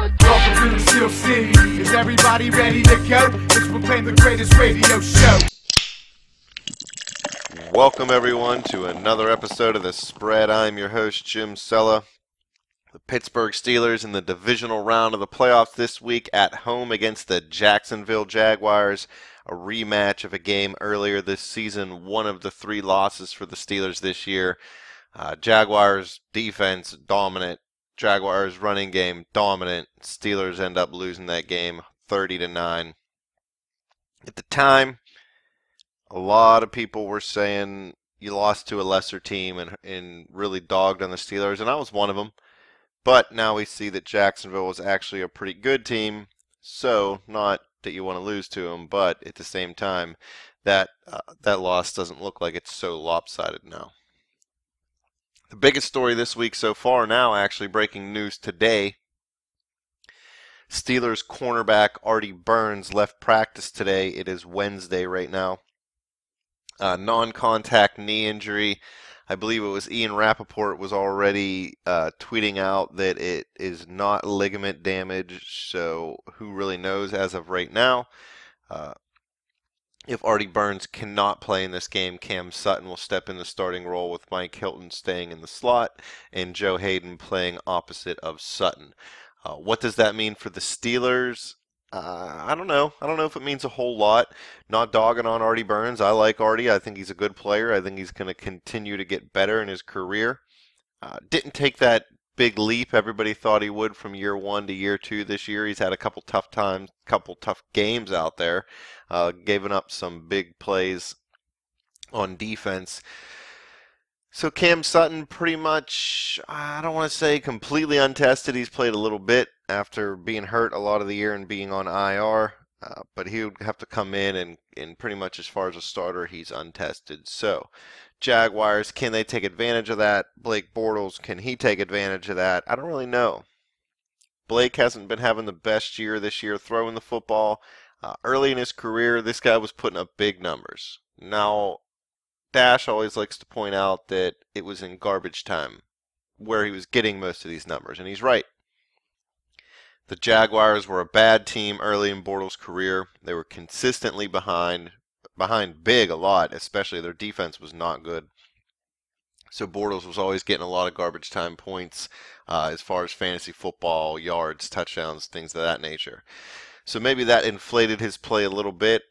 Welcome to the Steel City. Is everybody ready to go? It's proclaim the greatest radio show. Welcome everyone to another episode of The Spread. I'm your host Jim Sella. The Pittsburgh Steelers in the divisional round of the playoffs this week at home against the Jacksonville Jaguars. A rematch of a game earlier this season, one of the 3 losses for the Steelers this year. Jaguars defense dominant. Jaguars running game dominant. Steelers end up losing that game 30-9. At the time, a lot of people were saying you lost to a lesser team and really dogged on the Steelers, and I was one of them. But now we see that Jacksonville was actually a pretty good team, so not that you want to lose to them, but at the same time, that loss doesn't look like it's so lopsided now. The biggest story this week so far now, actually breaking news today, Steelers cornerback Artie Burns left practice today. It is Wednesday right now. Non-contact knee injury. I believe it was Ian Rappaport was already tweeting out that it is not ligament damage, so who really knows as of right now. If Artie Burns cannot play in this game, Cam Sutton will step in the starting role with Mike Hilton staying in the slot and Joe Hayden playing opposite of Sutton. What does that mean for the Steelers? I don't know. I don't know if it means a whole lot. Not dogging on Artie Burns. I like Artie. I think he's a good player. I think he's going to continue to get better in his career. Didn't take that big leap everybody thought he would from year 1 to year 2 this year. He's had a couple tough times, couple tough games out there. Giving up some big plays on defense. So Cam Sutton pretty much, I don't want to say completely untested. He's played a little bit after being hurt a lot of the year and being on IR. But he would have to come in and pretty much as far as a starter, he's untested. So Jaguars, can they take advantage of that? Blake Bortles, can he take advantage of that? I don't really know. Blake hasn't been having the best year this year throwing the football. Early in his career, this guy was putting up big numbers. Now, Dash always likes to point out that it was in garbage time where he was getting most of these numbers, and he's right. The Jaguars were a bad team early in Bortles' career. They were consistently behind big a lot, especially their defense was not good. So Bortles was always getting a lot of garbage time points as far as fantasy football, yards, touchdowns, things of that nature. So maybe that inflated his play a little bit,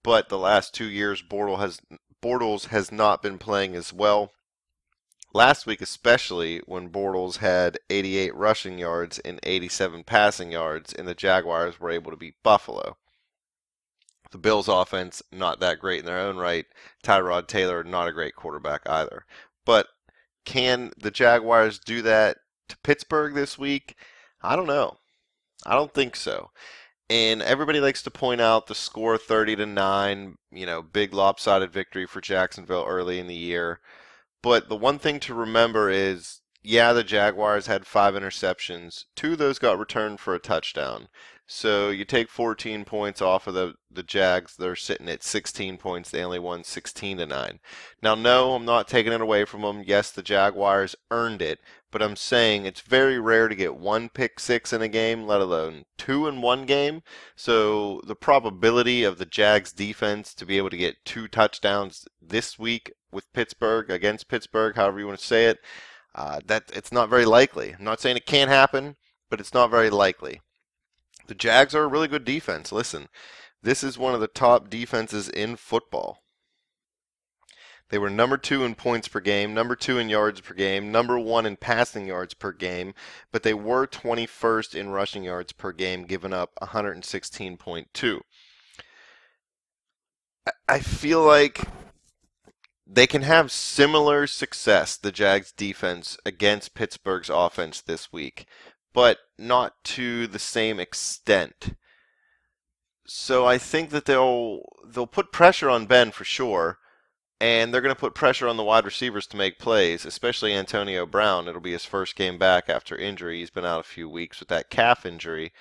but the last 2 years Bortles has not been playing as well. Last week especially, when Bortles had 88 rushing yards and 87 passing yards, and the Jaguars were able to beat Buffalo. The Bills' offense, not that great in their own right. Tyrod Taylor, not a great quarterback either. But can the Jaguars do that to Pittsburgh this week? I don't know. I don't think so. And everybody likes to point out the score 30-9, big lopsided victory for Jacksonville early in the year. But the one thing to remember is, yeah, the Jaguars had 5 interceptions. 2 of those got returned for a touchdown. So you take 14 points off of the Jags, they're sitting at 16 points. They only won 16-9. Now, no, I'm not taking it away from them. Yes, the Jaguars earned it. But I'm saying it's very rare to get 1 pick six in a game, let alone 2 in one game. So the probability of the Jags defense to be able to get 2 touchdowns this week with Pittsburgh, against Pittsburgh, however you want to say it, that it's not very likely. I'm not saying it can't happen, but it's not very likely. The Jags are a really good defense. Listen, this is one of the top defenses in football. They were number 2 in points per game, number 2 in yards per game, number 1 in passing yards per game, but they were 21st in rushing yards per game, giving up 116.2. I feel like they can have similar success, the Jags defense, against Pittsburgh's offense this week, but not to the same extent. So I think that they'll put pressure on Ben for sure. And they're going to put pressure on the wide receivers to make plays, especially Antonio Brown. It'll be his first game back after injury. He's been out a few weeks with that calf injury.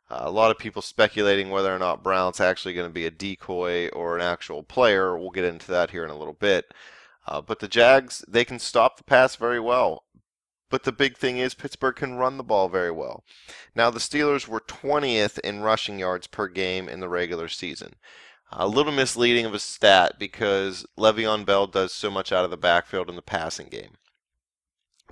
A lot of people speculating whether or not Brown's actually going to be a decoy or an actual player. We'll get into that here in a little bit. But the Jags, they can stop the pass very well. but the big thing is Pittsburgh can run the ball very well. Now, the Steelers were 20th in rushing yards per game in the regular season. A little misleading of a stat because Le'Veon Bell does so much out of the backfield in the passing game.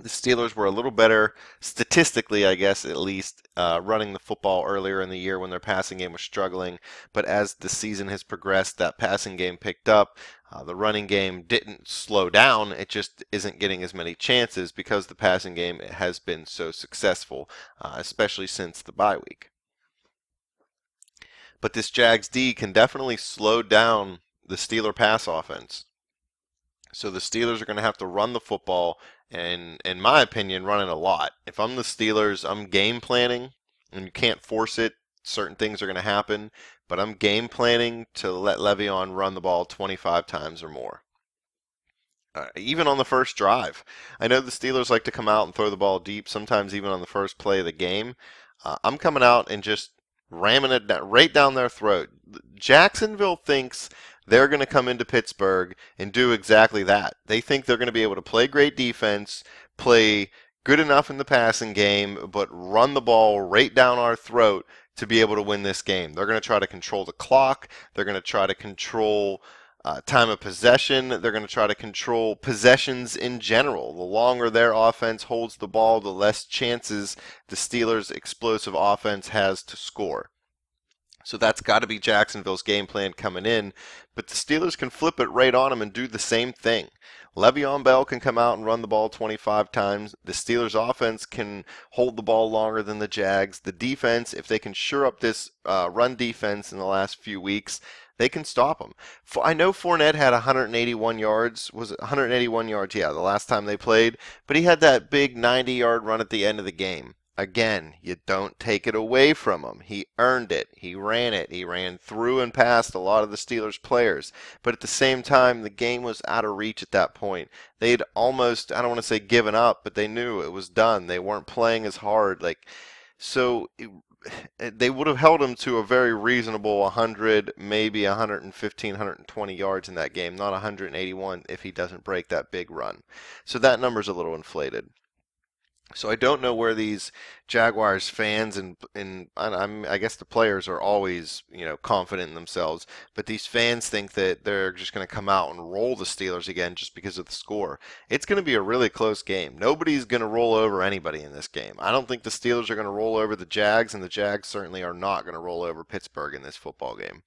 The Steelers were a little better statistically, I guess, at least, running the football earlier in the year when their passing game was struggling. But as the season has progressed, that passing game picked up. The running game didn't slow down. It just isn't getting as many chances because the passing game has been so successful, especially since the bye week. But this Jags D can definitely slow down the Steeler pass offense. So the Steelers are going to have to run the football, and in my opinion, run it a lot. If I'm the Steelers, I'm game planning, and you can't force it. Certain things are going to happen, but I'm game planning to let Le'Veon run the ball 25 times or more. Even on the first drive. I know the Steelers like to come out and throw the ball deep, sometimes even on the first play of the game. I'm coming out and just ramming it right down their throat. Jacksonville thinks they're going to come into Pittsburgh and do exactly that. They think they're going to be able to play great defense, play good enough in the passing game, but run the ball right down our throat to be able to win this game. They're going to try to control the clock. They're going to try to control time of possession. They're going to try to control possessions in general. The longer their offense holds the ball, the less chances the Steelers' explosive offense has to score. So that's got to be Jacksonville's game plan coming in. But the Steelers can flip it right on them and do the same thing. Le'Veon Bell can come out and run the ball 25 times. The Steelers' offense can hold the ball longer than the Jags. The defense, if they can shore up this run defense in the last few weeks, they can stop them. I know Fournette had 181 yards. Was it 181 yards? Yeah, the last time they played. But he had that big 90-yard run at the end of the game. Again, you don't take it away from him. He earned it. He ran it. He ran through and past a lot of the Steelers players. But at the same time, the game was out of reach at that point. They'd almost, I don't want to say given up, but they knew it was done. They weren't playing as hard. They would have held him to a very reasonable 100, maybe 115, 120 yards in that game, not 181 if he doesn't break that big run. So that number's a little inflated. So I don't know where these Jaguars fans and I guess the players are always, confident in themselves, but these fans think that they're just going to come out and roll the Steelers again just because of the score. It's going to be a really close game. Nobody's going to roll over anybody in this game. I don't think the Steelers are going to roll over the Jags, and the Jags certainly are not going to roll over Pittsburgh in this football game.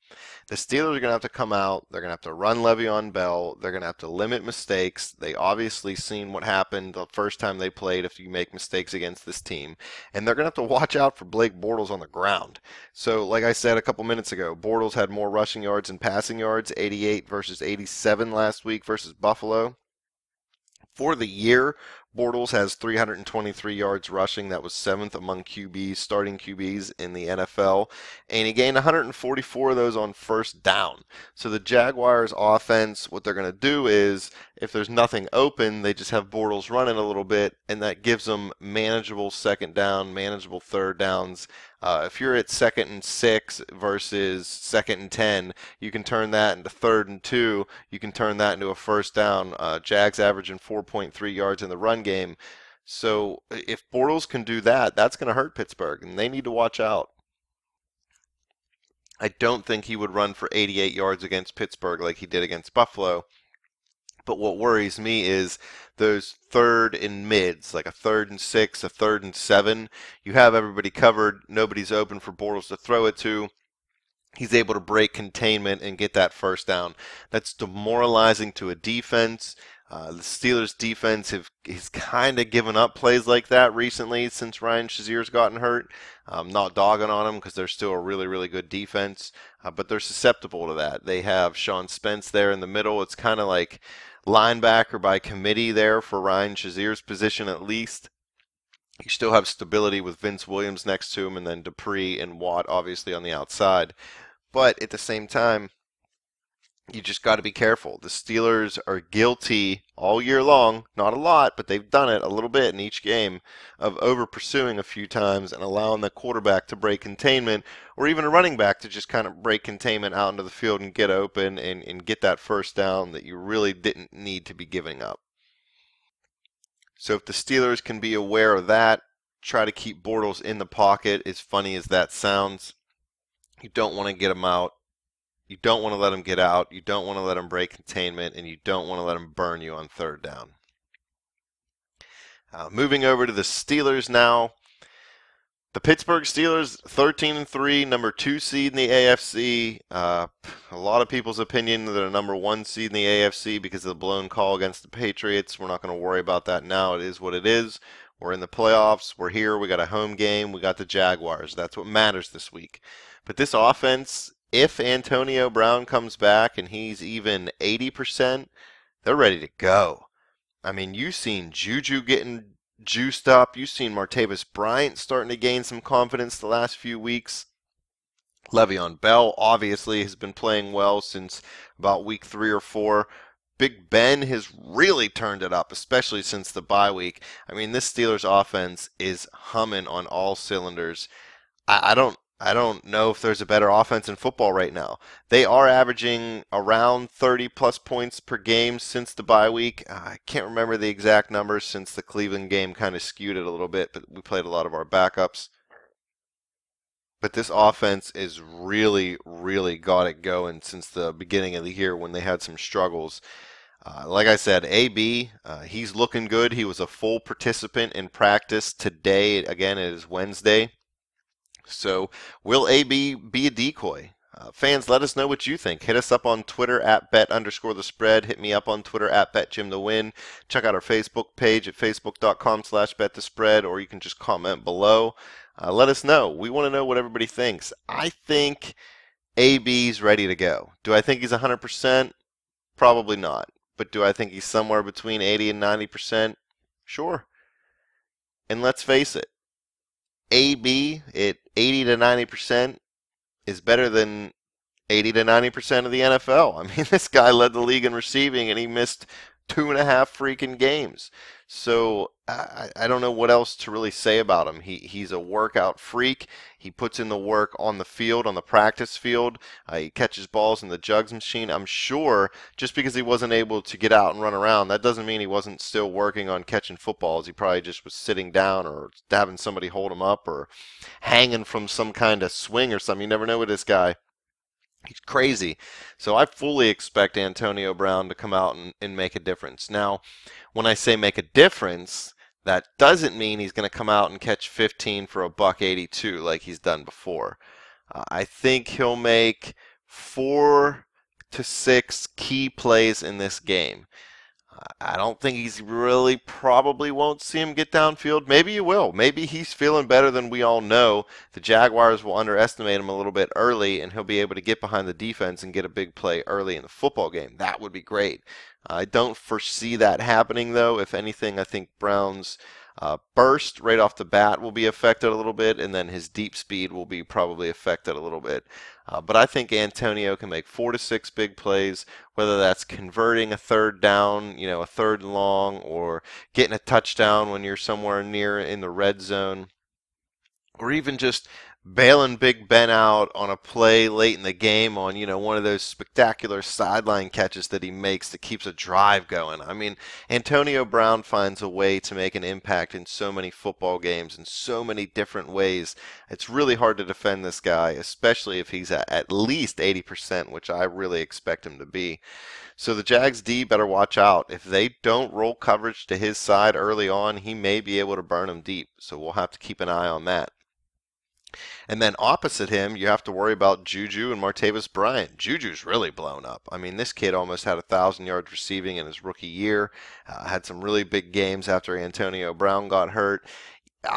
The Steelers are going to have to come out. They're going to have to run Le'Veon Bell. They're going to have to limit mistakes. They obviously seen what happened the first time they played if you make mistakes against this team. And they're going to have to watch out for Blake Bortles on the ground. So, like I said a couple minutes ago, Bortles had more rushing yards and passing yards, 88 versus 87 last week versus Buffalo. For the year, Bortles has 323 yards rushing. That was 7th among QBs, starting QBs in the NFL. And he gained 144 of those on first down. So the Jaguars offense, what they're going to do is, if there's nothing open, they just have Bortles running a little bit, and that gives them manageable second down, manageable third downs. If you're at 2nd and 6 versus 2nd and 10, you can turn that into 3rd and 2. You can turn that into a first down. Jags averaging 4.3 yards in the run game. So if Bortles can do that, that's going to hurt Pittsburgh, and they need to watch out. I don't think he would run for 88 yards against Pittsburgh like he did against Buffalo. But what worries me is those 3rd and mids, like a 3rd and 6, a 3rd and 7. You have everybody covered. Nobody's open for Bortles to throw it to. He's able to break containment and get that first down. That's demoralizing to a defense. The Steelers' defense has kind of given up plays like that recently since Ryan Shazier's gotten hurt. I'm not dogging on them because they're still a really, really good defense, but they're susceptible to that. They have Sean Spence there in the middle. It's kind of like linebacker by committee there for Ryan Shazier's position at least. You still have stability with Vince Williams next to him, and then Dupree and Watt obviously on the outside. But at the same time, you just got to be careful. The Steelers are guilty all year long, not a lot, but they've done it a little bit in each game, of over pursuing a few times and allowing the quarterback to break containment, or even a running back to just kind of break containment out into the field and get open and get that first down that you really didn't need to be giving up. So if the Steelers can be aware of that, try to keep Bortles in the pocket, as funny as that sounds. You don't want to get him out. You don't want to let him get out. You don't want to let him break containment, and you don't want to let him burn you on third down. Moving over to the Steelers now. The Pittsburgh Steelers, 13-3, number 2 seed in the AFC. A lot of people's opinion that they're number 1 seed in the AFC because of the blown call against the Patriots. We're not going to worry about that now. It is what it is. We're in the playoffs. We're here. We got a home game. We got the Jaguars. That's what matters this week. But this offense, if Antonio Brown comes back and he's even 80%, they're ready to go. I mean, you've seen Juju getting juiced up. You've seen Martavis Bryant starting to gain some confidence the last few weeks. Le'Veon Bell obviously has been playing well since about week 3 or 4. Big Ben has really turned it up, especially since the bye week. I mean, this Steelers offense is humming on all cylinders. I don't know if there's a better offense in football right now. They are averaging around 30-plus points per game since the bye week. I can't remember the exact numbers since the Cleveland game kind of skewed it a little bit, but we played a lot of our backups. But this offense is really, really got it going since the beginning of the year when they had some struggles. Like I said, AB, he's looking good. He was a full participant in practice today. Again, it is Wednesday. So will AB be a decoy? Fans, let us know what you think. Hit us up on Twitter at bet_the_spread. Hit me up on Twitter at betjimthewin. Check out our Facebook page at facebook.com/betthespread, or you can just comment below. Let us know. We want to know what everybody thinks. I think AB's ready to go. Do I think he's 100%? Probably not. But do I think he's somewhere between 80 and 90%? Sure. And let's face it, AB at 80 to 90% is better than 80 to 90% of the NFL. I mean, this guy led the league in receiving, and he missed 2.5 freaking games. So I don't know what else to really say about him. He's a workout freak. He puts in the work on the field, on the practice field. He catches balls in the jugs machine. I'm sure just because he wasn't able to get out and run around, that doesn't mean he wasn't still working on catching footballs. He probably just was sitting down or having somebody hold him up or hanging from some kind of swing or something. You never know with this guy. He's crazy. So I fully expect Antonio Brown to come out and make a difference. Now, when I say make a difference, that doesn't mean he's going to come out and catch 15 for $182 like he's done before. I think he'll make 4 to 6 key plays in this game. I don't think he's really probably won't see him get downfield. Maybe you will. Maybe he's feeling better than we all know. The Jaguars will underestimate him a little bit early, and he'll be able to get behind the defense and get a big play early in the football game. That would be great. I don't foresee that happening, though. If anything, I think Brown's burst right off the bat will be affected a little bit, and then his deep speed will be probably affected a little bit. But I think Antonio can make 4 to 6 big plays, whether that's converting a third down, a third and long, or getting a touchdown when you're somewhere near in the red zone, or even just bailing Big Ben out on a play late in the game on, one of those spectacular sideline catches that he makes that keeps a drive going. I mean, Antonio Brown finds a way to make an impact in so many football games in so many different ways. It's really hard to defend this guy, especially if he's at least 80%, which I really expect him to be. So the Jags D better watch out. If they don't roll coverage to his side early on, he may be able to burn them deep. So we'll have to keep an eye on that. And then opposite him, you have to worry about Juju and Martavis Bryant. Juju's really blown up. I mean, this kid almost had 1,000 yards receiving in his rookie year. Had some really big games after Antonio Brown got hurt.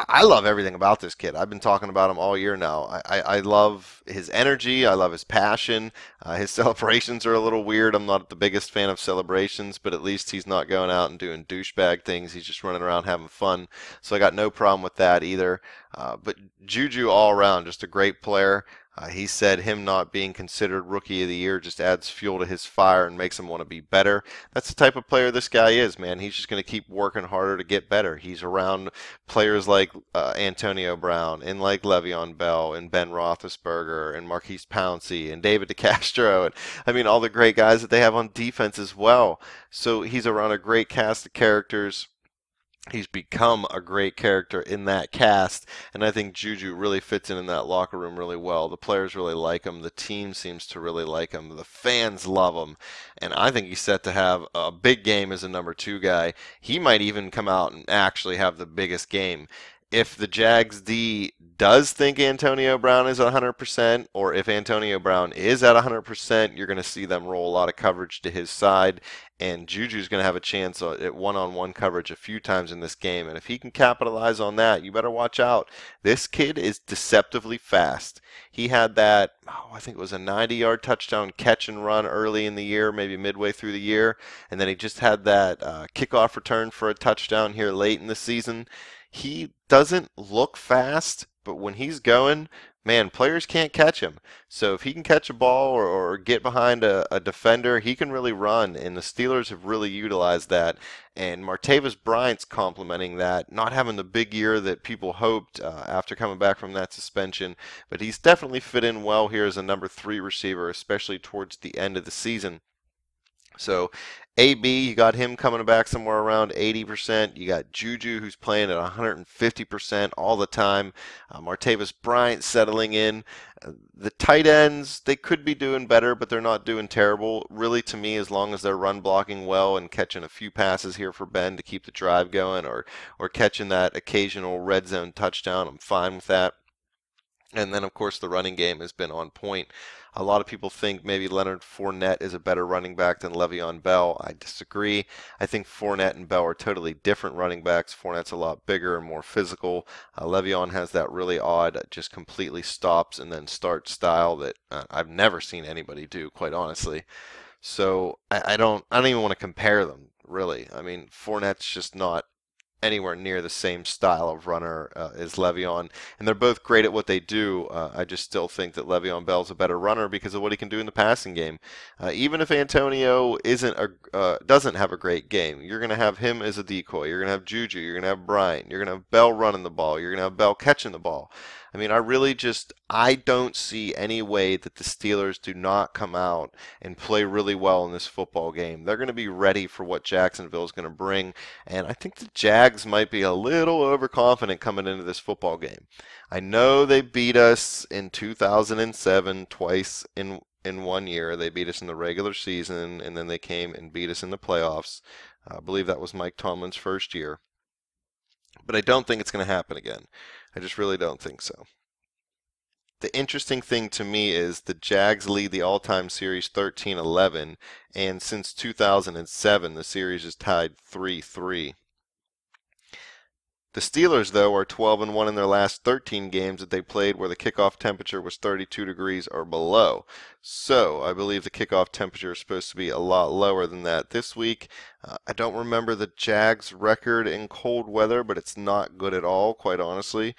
I love everything about this kid. I've been talking about him all year now. I love his energy. I love his passion. His celebrations are a little weird. I'm not the biggest fan of celebrations, but at least he's not going out and doing douchebag things. He's just running around having fun. So I got no problem with that either. But Juju all around, just a great player. He said him not being considered Rookie of the Year just adds fuel to his fire and makes him want to be better. That's the type of player this guy is, man. He's just going to keep working harder to get better. He's around players like Antonio Brown and like Le'Veon Bell and Ben Roethlisberger and Marquise Pouncey and David DeCastro. And I mean, all the great guys that they have on defense as well. So he's around a great cast of characters. He's become a great character in that cast, and I think Juju really fits in that locker room really well. The players really like him. The team seems to really like him. The fans love him, and I think he's set to have a big game as a number 2 guy. He might even come out and actually have the biggest game. If the Jags D does think Antonio Brown is at 100%, or if Antonio Brown is at 100%, you're going to see them roll a lot of coverage to his side, and Juju's going to have a chance at one-on-one coverage a few times in this game. And if he can capitalize on that, you better watch out. This kid is deceptively fast. He had that, I think it was a 90-yard touchdown catch and run early in the year, maybe midway through the year, and then he just had that kickoff return for a touchdown here late in the season. He doesn't look fast, but when he's going, man, players can't catch him. So if he can catch a ball or get behind a defender, he can really run, and the Steelers have really utilized that. And Martavis Bryant's complementing that, not having the big year that people hoped after coming back from that suspension, but he's definitely fit in well here as a number 3 receiver, especially towards the end of the season. So AB, you got him coming back somewhere around 80%. You got Juju, who's playing at 150% all the time. Martavis Bryant settling in. The tight ends, they could be doing better, but they're not doing terrible. Really, to me, as long as they're run blocking well and catching a few passes here for Ben to keep the drive going, or catching that occasional red zone touchdown, I'm fine with that. And then, of course, the running game has been on point. A lot of people think maybe Leonard Fournette is a better running back than Le'Veon Bell. I disagree. I think Fournette and Bell are totally different running backs. Fournette's a lot bigger and more physical. Le'Veon has that really odd, just completely stops and then starts style that I've never seen anybody do, quite honestly. So I don't even want to compare them, really. I mean, Fournette's just not anywhere near the same style of runner as Le'Veon, and they're both great at what they do. I just still think that Le'Veon Bell's a better runner because of what he can do in the passing game. Even if Antonio doesn't have a great game, you're going to have him as a decoy. You're going to have Juju. You're going to have Bryant. You're going to have Bell running the ball. You're going to have Bell catching the ball. I mean, I don't see any way that the Steelers do not come out and play really well in this football game. They're going to be ready for what Jacksonville is going to bring, and I think the Jags might be a little overconfident coming into this football game. I know they beat us in 2007 twice in 1 year. They beat us in the regular season, and then they came and beat us in the playoffs. I believe that was Mike Tomlin's first year. But I don't think it's going to happen again. I just really don't think so. The interesting thing to me is the Jags lead the all-time series 13-11, and since 2007, the series is tied 3-3. The Steelers, though, are 12-1 in their last 13 games that they played where the kickoff temperature was 32 degrees or below. So I believe the kickoff temperature is supposed to be a lot lower than that this week. I don't remember the Jags' record in cold weather, but it's not good at all, quite honestly.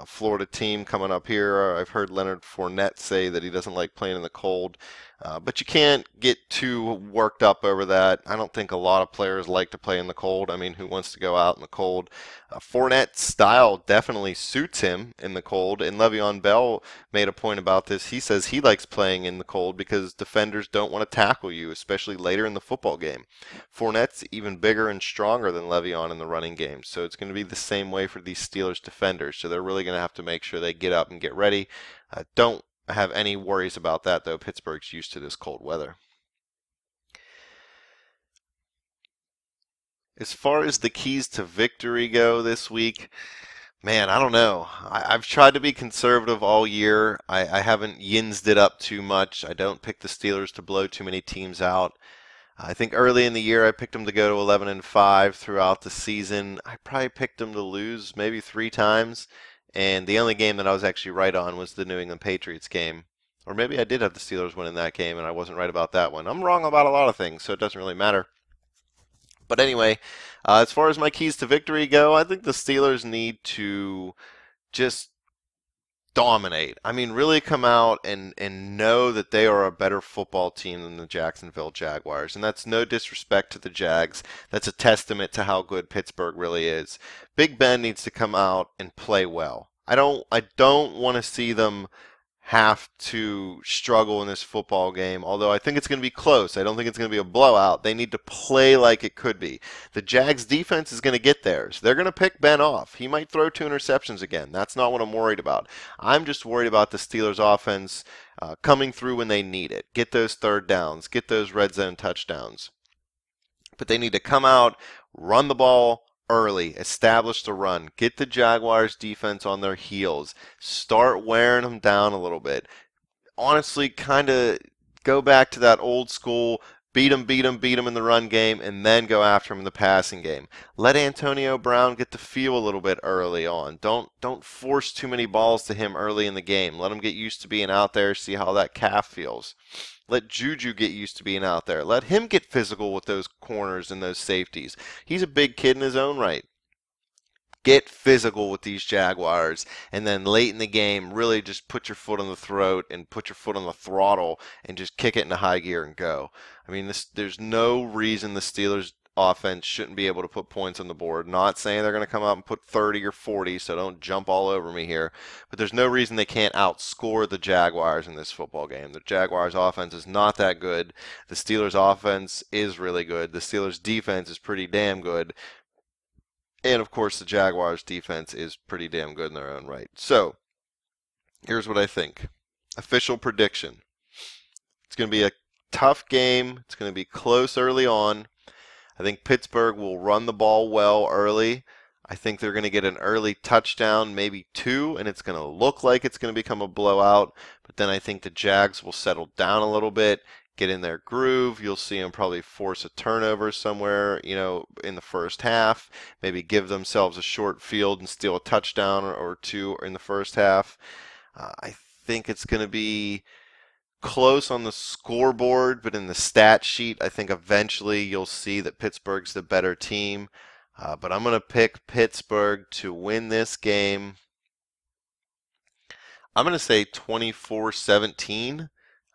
Florida team coming up here. I've heard Leonard Fournette say that he doesn't like playing in the cold. But you can't get too worked up over that. I don't think a lot of players like to play in the cold. I mean, who wants to go out in the cold? Fournette's style definitely suits him in the cold, and Le'Veon Bell made a point about this. He says he likes playing in the cold because defenders don't want to tackle you, especially later in the football game. Fournette's even bigger and stronger than Le'Veon in the running game, so it's going to be the same way for these Steelers defenders. So they're really going to have to make sure they get up and get ready. Don't have any worries about that, though. Pittsburgh's used to this cold weather. As far as the keys to victory go this week, man, I don't know. I've tried to be conservative all year. I haven't yinsed it up too much. I don't pick the Steelers to blow too many teams out. I think early in the year I picked them to go to 11-5 throughout the season. I probably picked them to lose maybe 3 times. And the only game that I was actually right on was the New England Patriots game. Or maybe I did have the Steelers win in that game and I wasn't right about that one. I'm wrong about a lot of things, so it doesn't really matter. But anyway, as far as my keys to victory go, I think the Steelers need to just dominate. I mean, really come out and know that they are a better football team than the Jacksonville Jaguars. And that's no disrespect to the Jags. That's a testament to how good Pittsburgh really is. Big Ben needs to come out and play well. I don't want to see them have to struggle in this football game, although I think it's going to be close. I don't think it's going to be a blowout. They need to play like it could be. The Jags defense is going to get theirs. They're going to pick Ben off. He might throw 2 interceptions again. That's not what I'm worried about. I'm just worried about the Steelers offense coming through when they need it. Get those third downs. Get those red zone touchdowns. But they need to come out, run the ball early, establish the run, get the Jaguars defense on their heels, start wearing them down a little bit. Honestly, kind of go back to that old school, beat them in the run game, and then go after them in the passing game. Let Antonio Brown get the feel a little bit early on. Don't force too many balls to him early in the game. Let him get used to being out there, see how that calf feels. Let Juju get used to being out there. Let him get physical with those corners and those safeties. He's a big kid in his own right. Get physical with these Jaguars, and then late in the game, really just put your foot on the throat and put your foot on the throttle and just kick it into high gear and go. I mean, there's no reason the Steelers offense shouldn't be able to put points on the board. Not saying they're going to come out and put 30 or 40, so don't jump all over me here. But there's no reason they can't outscore the Jaguars in this football game. The Jaguars offense is not that good. The Steelers offense is really good. The Steelers defense is pretty damn good. And of course the Jaguars defense is pretty damn good in their own right. So, here's what I think. Official prediction. It's going to be a tough game. It's going to be close early on. I think Pittsburgh will run the ball well early. I think they're going to get an early touchdown, maybe 2, and it's going to look like it's going to become a blowout. But then I think the Jags will settle down a little bit, get in their groove. You'll see them probably force a turnover somewhere, in the first half. Maybe give themselves a short field and steal a touchdown or 2 in the first half. I think it's going to be close on the scoreboard, but in the stat sheet, I think eventually you'll see that Pittsburgh's the better team. But I'm going to pick Pittsburgh to win this game. I'm going to say 24-17.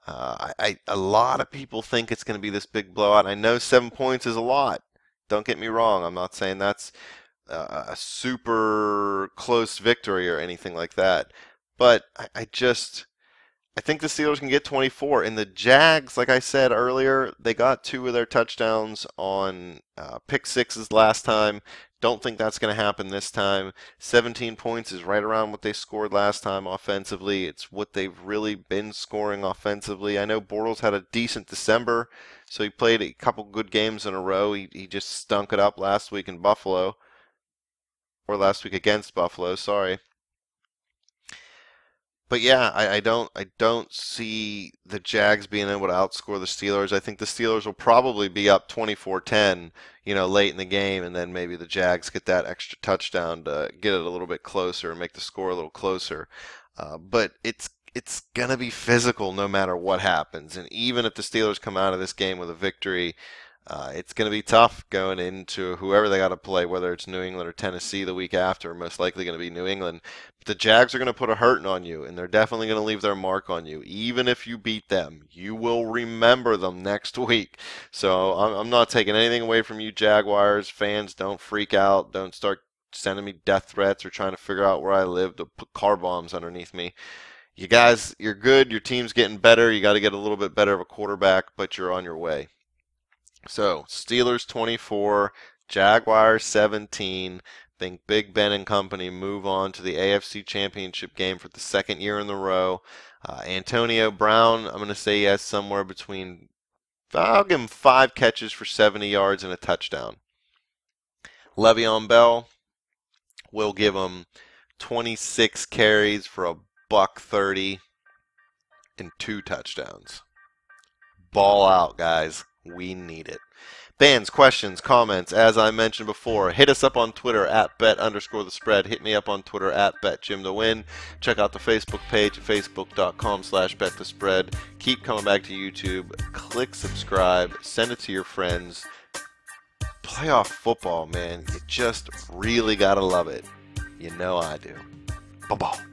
A lot of people think it's going to be this big blowout. I know 7 points is a lot. Don't get me wrong. I'm not saying that's a super close victory or anything like that. But I think the Steelers can get 24. And the Jags, like I said earlier, they got 2 of their touchdowns on pick sixes last time. Don't think that's going to happen this time. 17 points is right around what they scored last time offensively. It's what they've really been scoring offensively. I know Bortles had a decent December, so he played a couple good games in a row. He just stunk it up last week in Buffalo. Or last week against Buffalo, sorry. But yeah, I don't see the Jags being able to outscore the Steelers. I think the Steelers will probably be up 24-10, late in the game, and then maybe the Jags get that extra touchdown to get it a little bit closer and make the score a little closer. But it's gonna be physical no matter what happens, and even if the Steelers come out of this game with a victory, it's going to be tough going into whoever they got to play, whether it's New England or Tennessee the week after. Most likely going to be New England. But the Jags are going to put a hurting on you, and they're definitely going to leave their mark on you. Even if you beat them, you will remember them next week. So I'm not taking anything away from you Jaguars fans. Don't freak out. Don't start sending me death threats or trying to figure out where I live to put car bombs underneath me. You guys, you're good. Your team's getting better. You got to get a little bit better of a quarterback, but you're on your way. So, Steelers 24, Jaguars 17. Think Big Ben and company move on to the AFC Championship game for the 2nd year in a row. Antonio Brown, I'm going to say he has somewhere between, I'll give him 5 catches for 70 yards and a touchdown. Le'Veon Bell, we'll give him 26 carries for a $130 and 2 touchdowns. Ball out, guys. We need it. Fans, questions, comments, as I mentioned before, hit us up on Twitter at bet_the_spread. Hit me up on Twitter at betjimthewin. Check out the Facebook page at facebook.com/betthespread. Keep coming back to YouTube. Click subscribe. Send it to your friends. Playoff football, man. You just really got to love it. You know I do. Bye-bye.